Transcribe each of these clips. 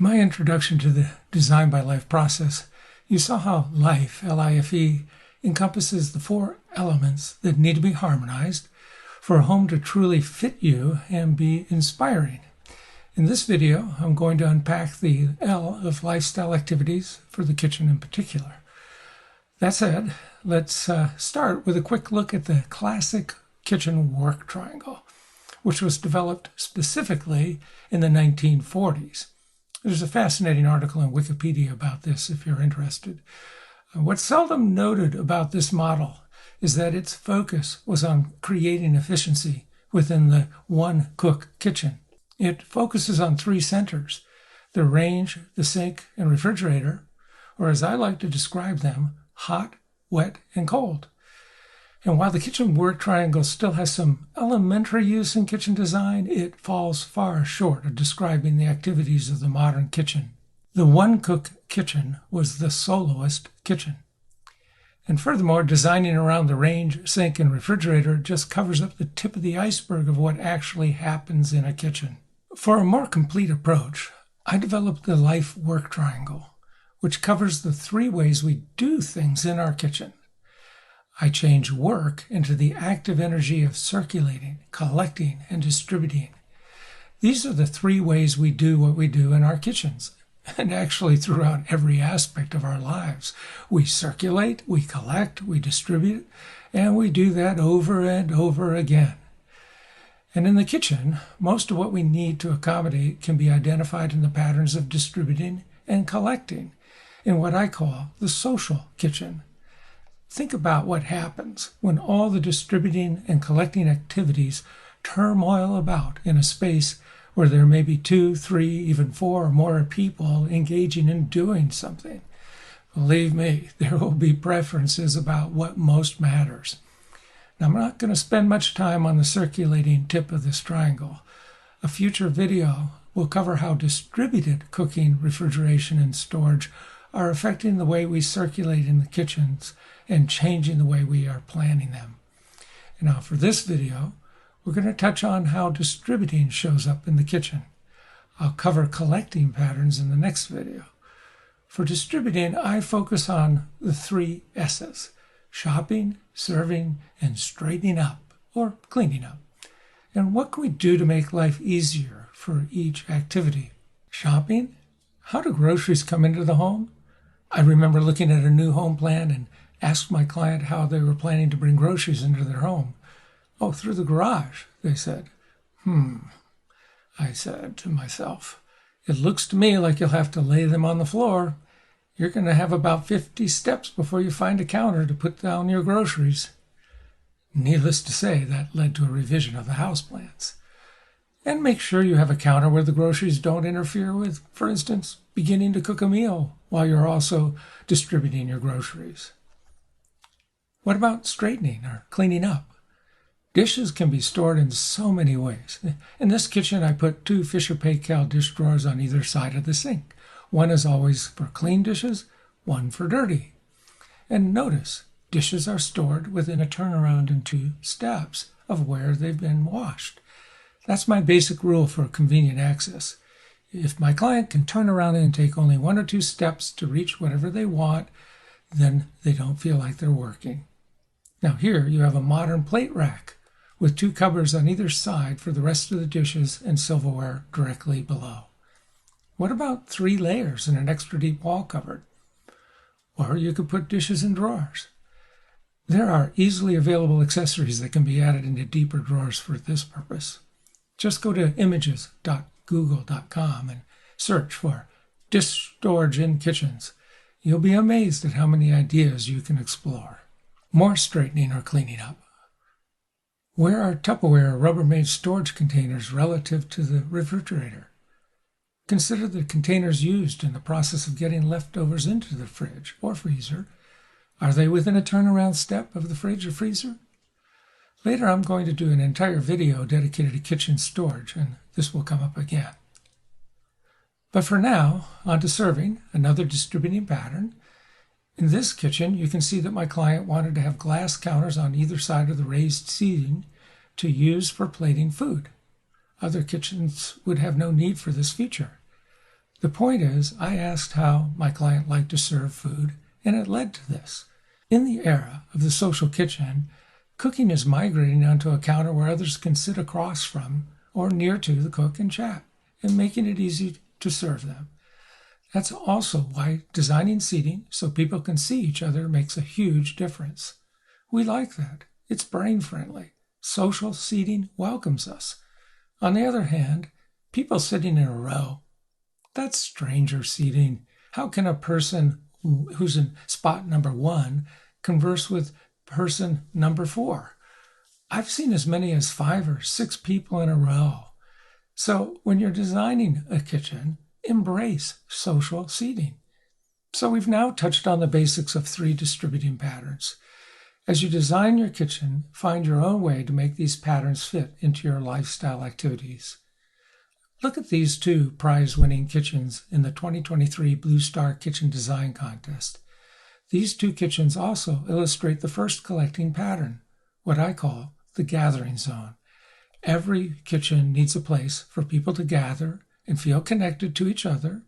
In my introduction to the Design by Life process, you saw how life, L.I.F.E, encompasses the 4 elements that need to be harmonized for a home to truly fit you and be inspiring. In this video, I'm going to unpack the L of lifestyle activities for the kitchen in particular. That said, let's start with a quick look at the classic kitchen work triangle, which was developed specifically in the 1940s. There's a fascinating article in Wikipedia about this if you're interested. What's seldom noted about this model is that its focus was on creating efficiency within the one-cook kitchen. It focuses on 3 centers: the range, the sink, and refrigerator, or as I like to describe them, hot, wet, and cold. And while the kitchen work triangle still has some elementary use in kitchen design, it falls far short of describing the activities of the modern kitchen. The one-cook kitchen was the soloist kitchen. And furthermore, designing around the range, sink, and refrigerator just covers up the tip of the iceberg of what actually happens in a kitchen. For a more complete approach, I developed the Life work triangle, which covers the 3 ways we do things in our kitchen. I change work into the active energy of circulating, collecting, and distributing. These are the 3 ways we do what we do in our kitchens, and actually throughout every aspect of our lives. We circulate, we collect, we distribute, and we do that over and over again. And in the kitchen, most of what we need to accommodate can be identified in the patterns of distributing and collecting in what I call the social kitchen. Think about what happens when all the distributing and collecting activities turmoil about in a space where there may be 2, 3, even 4 or more people engaging in doing something. Believe me, there will be preferences about what most matters. Now, I'm not going to spend much time on the circulating tip of this triangle. A future video will cover how distributed cooking, refrigeration, and storage are affecting the way we circulate in the kitchens and changing the way we are planning them. And now for this video, we're going to touch on how distributing shows up in the kitchen. I'll cover collecting patterns in the next video. For distributing, I focus on the 3 S's: shopping, serving, and straightening up, or cleaning up. And what can we do to make life easier for each activity? Shopping? How do groceries come into the home? I remember looking at a new home plan and asked my client how they were planning to bring groceries into their home. "Oh, through the garage," they said. I said to myself, "It looks to me like you'll have to lay them on the floor. You're going to have about 50 steps before you find a counter to put down your groceries." Needless to say, that led to a revision of the house plans. And make sure you have a counter where the groceries don't interfere with, for instance, beginning to cook a meal while you're also distributing your groceries. What about straightening or cleaning up? Dishes can be stored in so many ways. In this kitchen, I put 2 Fisher-Paykel dish drawers on either side of the sink. One is always for clean dishes, one for dirty. And notice, dishes are stored within a turnaround in 2 steps of where they've been washed. That's my basic rule for convenient access. If my client can turn around and take only 1 or 2 steps to reach whatever they want, then they don't feel like they're working. Now here you have a modern plate rack with 2 cupboards on either side for the rest of the dishes and silverware directly below. What about 3 layers and an extra deep wall cupboard? Or you could put dishes in drawers. There are easily available accessories that can be added into deeper drawers for this purpose. Just go to images.google.com and search for dish storage in kitchens. You'll be amazed at how many ideas you can explore. More straightening or cleaning up. Where are Tupperware or Rubbermaid storage containers relative to the refrigerator? Consider the containers used in the process of getting leftovers into the fridge or freezer. Are they within a turnaround step of the fridge or freezer? Later I'm going to do an entire video dedicated to kitchen storage, and this will come up again. But for now, on to serving, another distributing pattern. In this kitchen, you can see that my client wanted to have glass counters on either side of the raised seating to use for plating food. Other kitchens would have no need for this feature. The point is, I asked how my client liked to serve food, and it led to this. In the era of the social kitchen, cooking is migrating onto a counter where others can sit across from or near to the cook and chat, and making it easy to serve them. That's also why designing seating so people can see each other makes a huge difference. We like that. It's brain friendly. Social seating welcomes us. On the other hand, people sitting in a row, that's stranger seating. How can a person who's in spot number 1 converse with person number 4? I've seen as many as 5 or 6 people in a row. So when you're designing a kitchen, embrace social seating. So we've now touched on the basics of 3 distributing patterns. As you design your kitchen, find your own way to make these patterns fit into your lifestyle activities. Look at these 2 prize-winning kitchens in the 2023 Blue Star Kitchen Design Contest. These 2 kitchens also illustrate the first collecting pattern, what I call the gathering zone. Every kitchen needs a place for people to gather and feel connected to each other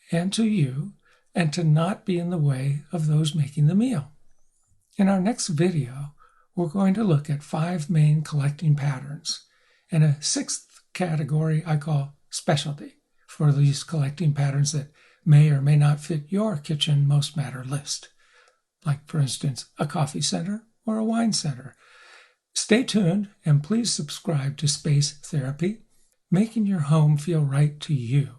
and to you, and to not be in the way of those making the meal. In our next video, we're going to look at 5 main collecting patterns and a 6th category I call specialty for these collecting patterns that may or may not fit your kitchen most matter list, like for instance a coffee center or a wine center. Stay tuned and please subscribe to Space Therapy, making your home feel right to you.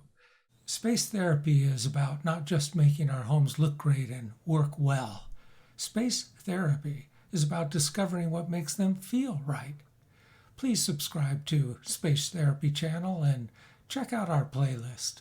Space therapy is about not just making our homes look great and work well. Space therapy is about discovering what makes them feel right. Please subscribe to Space Therapy channel and check out our playlist.